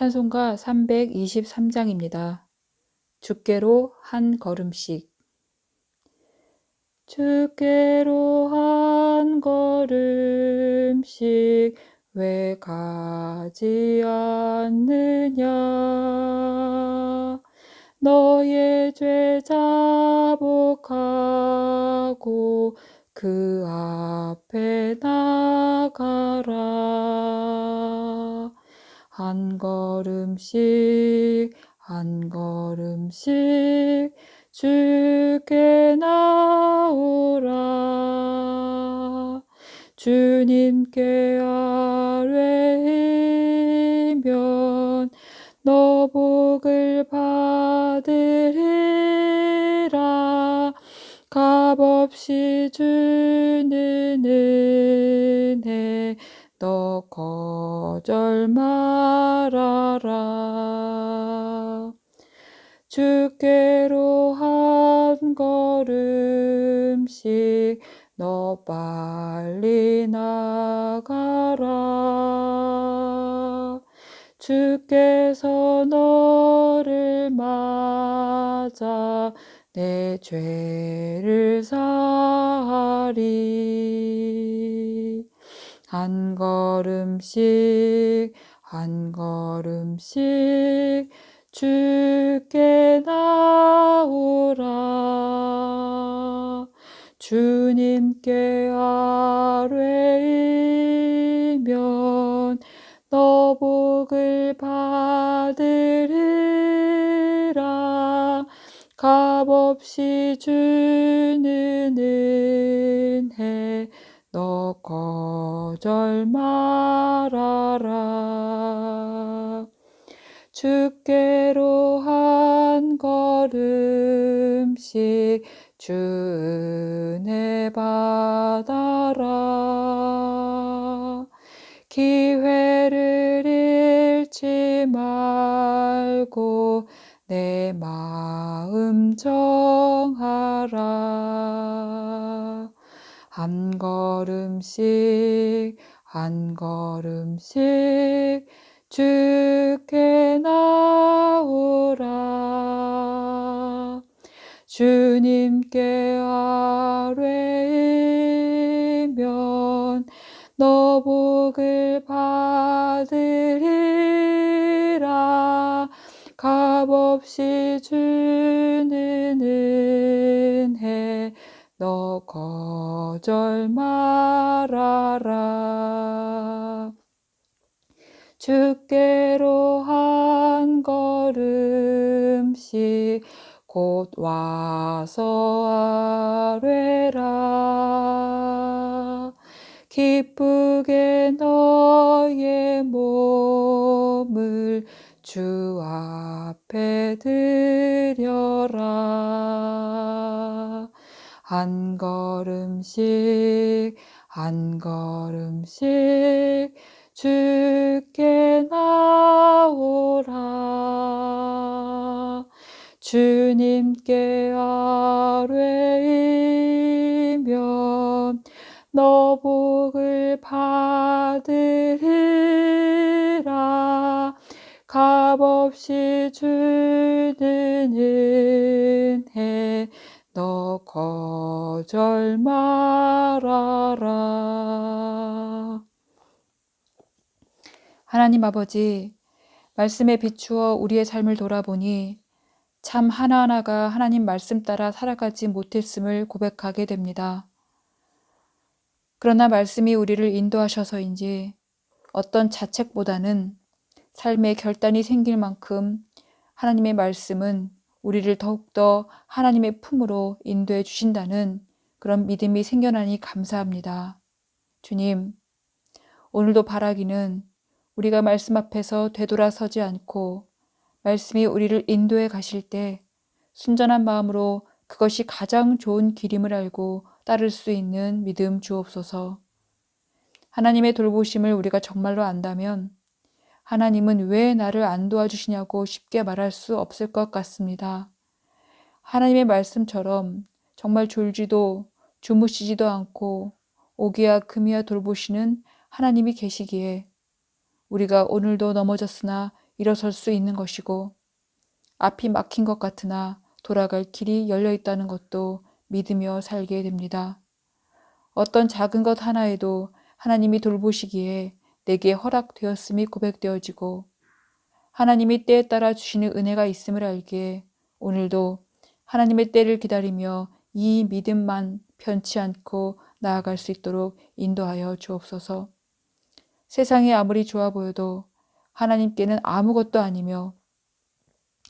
찬송가 323장입니다. 주께로 한 걸음씩. 주께로 한 걸음씩 왜 가지 않느냐. 너의 죄 자복하고 그 앞에 나가라. 한 걸음씩 한 걸음씩 주께 나오라. 주님께 아뢰이면 너 복을 받으리라. 값없이 주는 은혜 너 거절 말아라. 주께로 한 걸음씩 너 빨리 나가라. 주께서 너를 맞아 내 죄를 사하리. 한 걸음씩 한 걸음씩 주께 나오라. 주님께 아뢰이면 너 복을 받으리라. 값없이 주는 은혜 너 거절 말아라. 주께로 한 걸음씩 주 은혜 받아라. 기회를 잃지 말고 내 마음 정하라. 한 걸음씩 한 걸음씩 주께 나오라. 주님께 아뢰이면 너 복을 받으리라. 값없이 주는 은혜 너 거절 말아라. 주께로 한 걸음씩 곧 와서 아뢰라. 기쁘게 너의 몸을 주 앞에 드려라. 한 걸음씩 한 걸음씩 주께 나오라. 주님께 아뢰이면 너 복을 받으리라. 값없이 주는 은혜 너 거절 말아라. 하나님 아버지, 말씀에 비추어 우리의 삶을 돌아보니 참 하나하나가 하나님 말씀 따라 살아가지 못했음을 고백하게 됩니다. 그러나 말씀이 우리를 인도하셔서인지 어떤 자책보다는 삶에 결단이 생길 만큼 하나님의 말씀은 우리를 더욱더 하나님의 품으로 인도해 주신다는 그런 믿음이 생겨나니 감사합니다. 주님, 오늘도 바라기는 우리가 말씀 앞에서 되돌아서지 않고 말씀이 우리를 인도해 가실 때 순전한 마음으로 그것이 가장 좋은 길임을 알고 따를 수 있는 믿음 주옵소서. 하나님의 돌보심을 우리가 정말로 안다면 하나님은 왜 나를 안 도와주시냐고 쉽게 말할 수 없을 것 같습니다. 하나님의 말씀처럼 정말 졸지도 주무시지도 않고 오기야 금이야 돌보시는 하나님이 계시기에 우리가 오늘도 넘어졌으나 일어설 수 있는 것이고, 앞이 막힌 것 같으나 돌아갈 길이 열려 있다는 것도 믿으며 살게 됩니다. 어떤 작은 것 하나에도 하나님이 돌보시기에 내게 허락되었음이 고백되어지고, 하나님이 때에 따라 주시는 은혜가 있음을 알기에 오늘도 하나님의 때를 기다리며 이 믿음만 변치 않고 나아갈 수 있도록 인도하여 주옵소서. 세상이 아무리 좋아 보여도 하나님께는 아무것도 아니며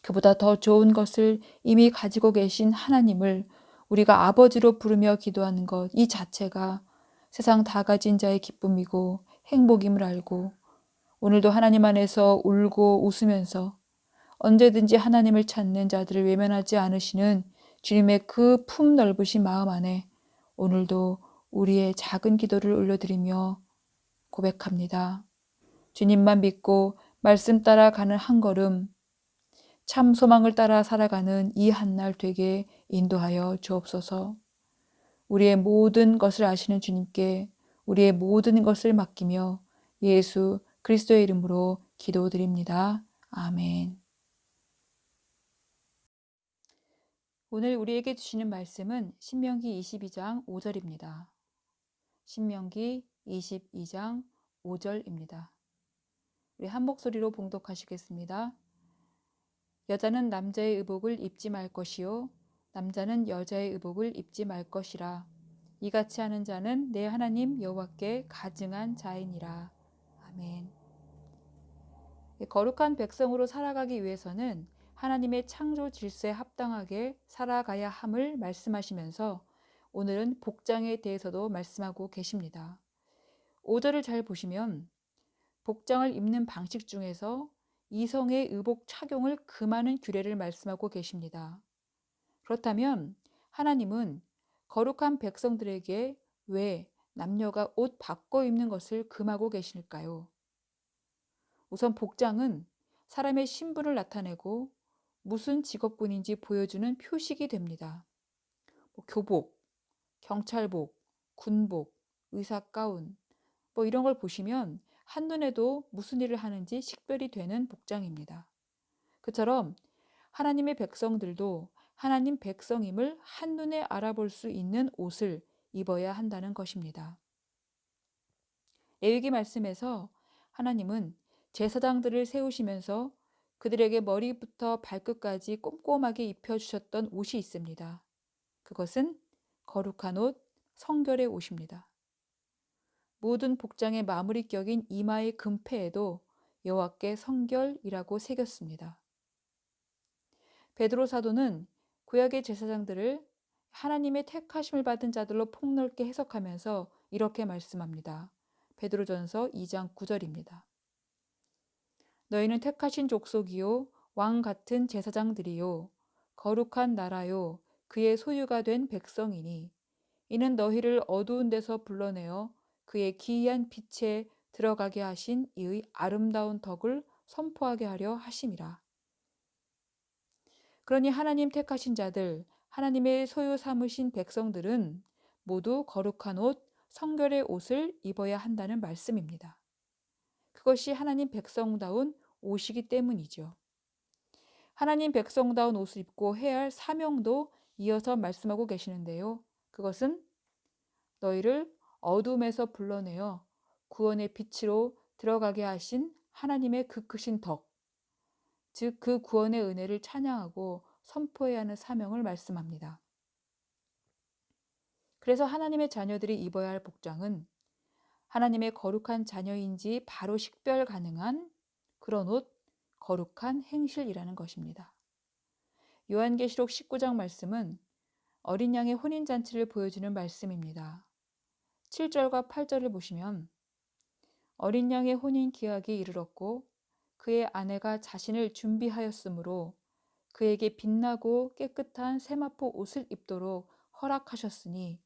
그보다 더 좋은 것을 이미 가지고 계신 하나님을 우리가 아버지로 부르며 기도하는 것, 이 자체가 세상 다 가진 자의 기쁨이고 행복임을 알고, 오늘도 하나님 안에서 울고 웃으면서 언제든지 하나님을 찾는 자들을 외면하지 않으시는 주님의 그 품 넓으신 마음 안에 오늘도 우리의 작은 기도를 올려드리며 고백합니다. 주님만 믿고 말씀 따라 가는 한 걸음, 참 소망을 따라 살아가는 이 한날 되게 인도하여 주옵소서. 우리의 모든 것을 아시는 주님께 우리의 모든 것을 맡기며 예수 그리스도의 이름으로 기도드립니다. 아멘. 오늘 우리에게 주시는 말씀은 신명기 22장 5절입니다. 신명기 22장 5절입니다. 우리 한 목소리로 봉독하시겠습니다. 여자는 남자의 의복을 입지 말 것이요 남자는 여자의 의복을 입지 말 것이라. 이같이 하는 자는 내 하나님 여호와께 가증한 자이니라. 아멘. 거룩한 백성으로 살아가기 위해서는 하나님의 창조 질서에 합당하게 살아가야 함을 말씀하시면서 오늘은 복장에 대해서도 말씀하고 계십니다. 5절을 잘 보시면 복장을 입는 방식 중에서 이성의 의복 착용을 금하는 규례를 말씀하고 계십니다. 그렇다면 하나님은 거룩한 백성들에게 왜 남녀가 옷 바꿔 입는 것을 금하고 계실까요? 우선 복장은 사람의 신분을 나타내고 무슨 직업군인지 보여주는 표식이 됩니다. 교복, 경찰복, 군복, 의사 가운 이런 걸 보시면 한눈에도 무슨 일을 하는지 식별이 되는 복장입니다. 그처럼 하나님의 백성들도 하나님 백성임을 한눈에 알아볼 수 있는 옷을 입어야 한다는 것입니다. 레위기 말씀에서 하나님은 제사장들을 세우시면서 그들에게 머리부터 발끝까지 꼼꼼하게 입혀주셨던 옷이 있습니다. 그것은 거룩한 옷, 성결의 옷입니다. 모든 복장의 마무리격인 이마의 금패에도 여호와께 성결이라고 새겼습니다. 베드로 사도는 구약의 제사장들을 하나님의 택하심을 받은 자들로 폭넓게 해석하면서 이렇게 말씀합니다. 베드로전서 2장 9절입니다. 너희는 택하신 족속이요 왕 같은 제사장들이요 거룩한 나라요 그의 소유가 된 백성이니 이는 너희를 어두운 데서 불러내어 그의 기이한 빛에 들어가게 하신 이의 아름다운 덕을 선포하게 하려 하심이라. 그러니 하나님 택하신 자들, 하나님의 소유 삼으신 백성들은 모두 거룩한 옷, 성결의 옷을 입어야 한다는 말씀입니다. 그것이 하나님 백성다운 옷이기 때문이죠. 하나님 백성다운 옷을 입고 해야 할 사명도 이어서 말씀하고 계시는데요. 그것은 너희를 어둠에서 불러내어 구원의 빛으로 들어가게 하신 하나님의 그 크신 덕, 즉 그 구원의 은혜를 찬양하고 선포해야 하는 사명을 말씀합니다. 그래서 하나님의 자녀들이 입어야 할 복장은 하나님의 거룩한 자녀인지 바로 식별 가능한 그런 옷, 거룩한 행실이라는 것입니다. 요한계시록 19장 말씀은 어린 양의 혼인잔치를 보여주는 말씀입니다. 7절과 8절을 보시면 어린 양의 혼인 기약이 이르렀고 그의 아내가 자신을 준비하였으므로 그에게 빛나고 깨끗한 세마포 옷을 입도록 허락하셨으니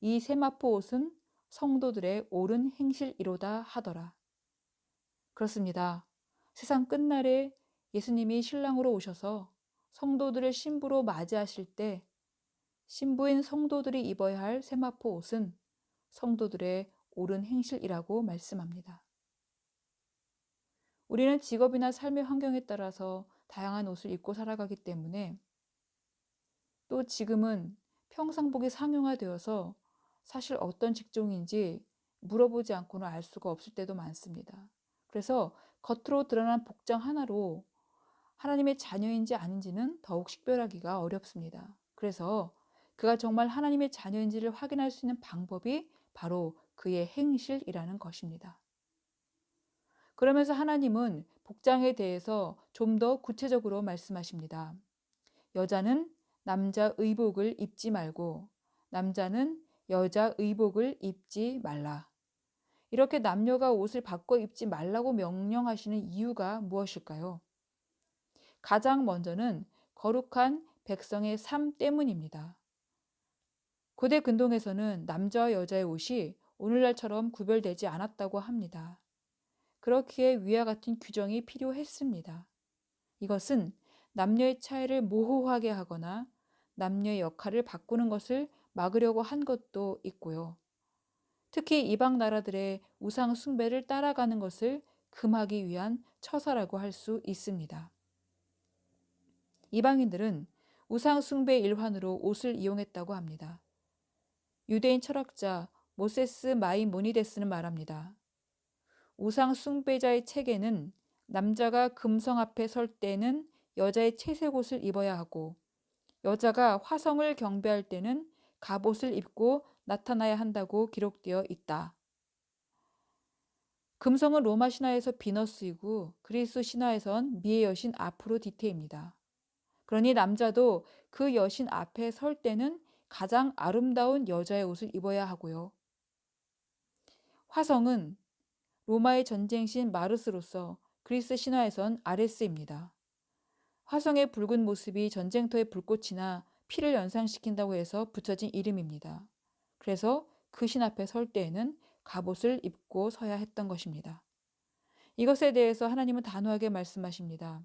이 세마포 옷은 성도들의 옳은 행실이로다 하더라. 그렇습니다. 세상 끝날에 예수님이 신랑으로 오셔서 성도들을 신부로 맞이하실 때 신부인 성도들이 입어야 할 세마포 옷은 성도들의 옳은 행실이라고 말씀합니다. 우리는 직업이나 삶의 환경에 따라서 다양한 옷을 입고 살아가기 때문에 또 지금은 평상복이 상용화되어서 사실 어떤 직종인지 물어보지 않고는 알 수가 없을 때도 많습니다. 그래서 겉으로 드러난 복장 하나로 하나님의 자녀인지 아닌지는 더욱 식별하기가 어렵습니다. 그래서 그가 정말 하나님의 자녀인지를 확인할 수 있는 방법이 바로 그의 행실이라는 것입니다. 그러면서 하나님은 복장에 대해서 좀 더 구체적으로 말씀하십니다. 여자는 남자 의복을 입지 말고 남자는 여자 의복을 입지 말라. 이렇게 남녀가 옷을 바꿔 입지 말라고 명령하시는 이유가 무엇일까요? 가장 먼저는 거룩한 백성의 삶 때문입니다. 고대 근동에서는 남자와 여자의 옷이 오늘날처럼 구별되지 않았다고 합니다. 그렇기에 위와 같은 규정이 필요했습니다. 이것은 남녀의 차이를 모호하게 하거나 남녀의 역할을 바꾸는 것을 막으려고 한 것도 있고요. 특히 이방 나라들의 우상 숭배를 따라가는 것을 금하기 위한 처사라고 할 수 있습니다. 이방인들은 우상 숭배의 일환으로 옷을 이용했다고 합니다. 유대인 철학자 모세스 마이모니데스는 말합니다. 우상 숭배자의 체계는 남자가 금성 앞에 설 때는 여자의 채색 옷을 입어야 하고 여자가 화성을 경배할 때는 갑옷을 입고 나타나야 한다고 기록되어 있다. 금성은 로마 신화에서 비너스이고 그리스 신화에선 미의 여신 아프로디테입니다. 그러니 남자도 그 여신 앞에 설 때는 가장 아름다운 여자의 옷을 입어야 하고요. 화성은 로마의 전쟁신 마르스로서 그리스 신화에선 아레스입니다. 화성의 붉은 모습이 전쟁터의 불꽃이나 피를 연상시킨다고 해서 붙여진 이름입니다. 그래서 그 신 앞에 설 때에는 갑옷을 입고 서야 했던 것입니다. 이것에 대해서 하나님은 단호하게 말씀하십니다.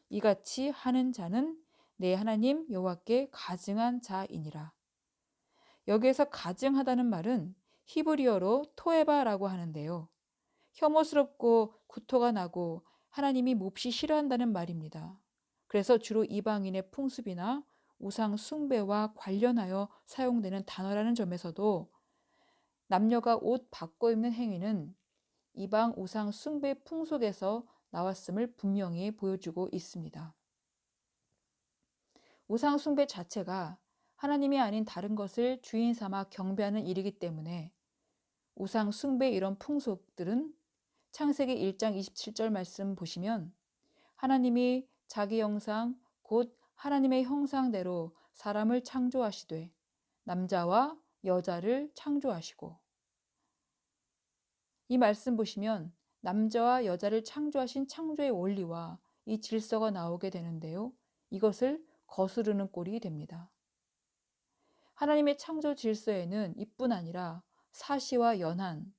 이같이 하는 자는 내 하나님 여호와께 가증한 자이니라. 여기에서 가증하다는 말은 히브리어로 토에바라고 하는데요. 혐오스럽고 구토가 나고 하나님이 몹시 싫어한다는 말입니다. 그래서 주로 이방인의 풍습이나 우상 숭배와 관련하여 사용되는 단어라는 점에서도 남녀가 옷 바꿔 입는 행위는 이방 우상 숭배 풍속에서 나왔음을 분명히 보여주고 있습니다. 우상 숭배 자체가 하나님이 아닌 다른 것을 주인 삼아 경배하는 일이기 때문에 우상 숭배 이런 풍속들은 창세기 1장 27절 말씀 보시면 하나님이 자기 형상 곧 하나님의 형상대로 사람을 창조하시되 남자와 여자를 창조하시고 이 말씀 보시면 남자와 여자를 창조하신 창조의 원리와 이 질서가 나오게 되는데요. 이것을 거스르는 꼴이 됩니다. 하나님의 창조 질서에는 이뿐 아니라 사시와 연한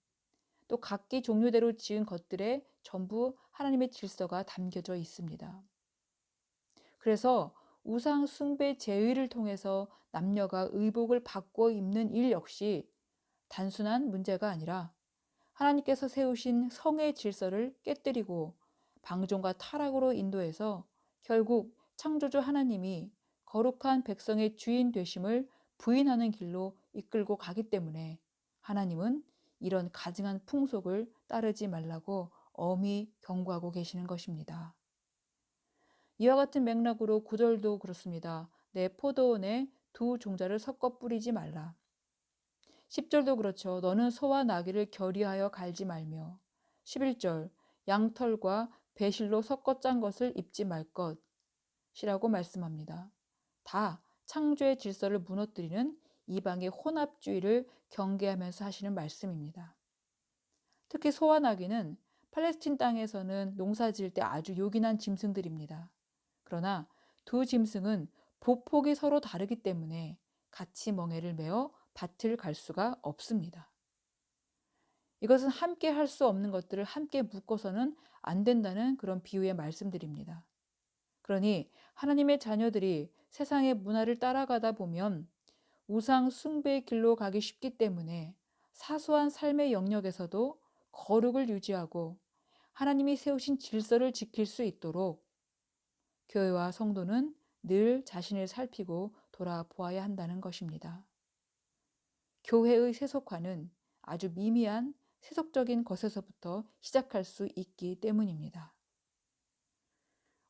또 각기 종류대로 지은 것들에 전부 하나님의 질서가 담겨져 있습니다. 그래서 우상 숭배 제의를 통해서 남녀가 의복을 바꿔 입는 일 역시 단순한 문제가 아니라 하나님께서 세우신 성의 질서를 깨뜨리고 방종과 타락으로 인도해서 결국 창조주 하나님이 거룩한 백성의 주인 되심을 부인하는 길로 이끌고 가기 때문에 하나님은 이런 가증한 풍속을 따르지 말라고 엄히 경고하고 계시는 것입니다. 이와 같은 맥락으로 9절도 그렇습니다. 내 포도원에 두 종자를 섞어 뿌리지 말라. 10절도 그렇죠. 너는 소와 나귀를 결의하여 갈지 말며 11절 양털과 배실로 섞어 짠 것을 입지 말 것이라고 말씀합니다. 다 창조의 질서를 무너뜨리는 이방의 혼합주의를 경계하면서 하시는 말씀입니다. 특히 소와 나귀는 팔레스틴 땅에서는 농사 지을 때 아주 요긴한 짐승들입니다. 그러나 두 짐승은 보폭이 서로 다르기 때문에 같이 멍에를 메어 밭을 갈 수가 없습니다. 이것은 함께 할 수 없는 것들을 함께 묶어서는 안 된다는 그런 비유의 말씀드립니다. 그러니 하나님의 자녀들이 세상의 문화를 따라가다 보면 우상 숭배의 길로 가기 쉽기 때문에 사소한 삶의 영역에서도 거룩을 유지하고 하나님이 세우신 질서를 지킬 수 있도록 교회와 성도는 늘 자신을 살피고 돌아보아야 한다는 것입니다. 교회의 세속화는 아주 미미한 세속적인 것에서부터 시작할 수 있기 때문입니다.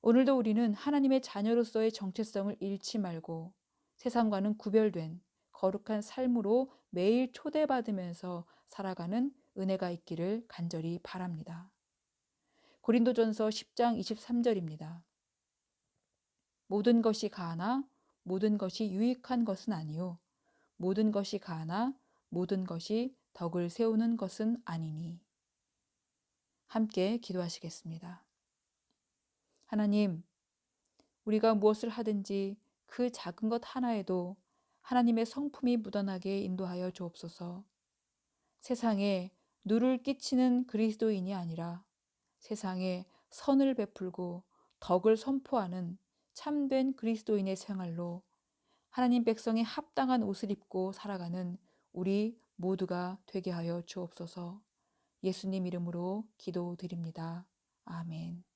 오늘도 우리는 하나님의 자녀로서의 정체성을 잃지 말고 세상과는 구별된 거룩한 삶으로 매일 초대받으면서 살아가는 은혜가 있기를 간절히 바랍니다. 고린도전서 10장 23절입니다. 모든 것이 가하나 모든 것이 유익한 것은 아니요 모든 것이 가하나 모든 것이 덕을 세우는 것은 아니니. 함께 기도하시겠습니다. 하나님, 우리가 무엇을 하든지 그 작은 것 하나에도 하나님의 성품이 묻어나게 인도하여 주옵소서. 세상에 누를 끼치는 그리스도인이 아니라 세상에 선을 베풀고 덕을 선포하는 참된 그리스도인의 생활로 하나님 백성의 합당한 옷을 입고 살아가는 우리 모두가 되게 하여 주옵소서. 예수님 이름으로 기도드립니다. 아멘.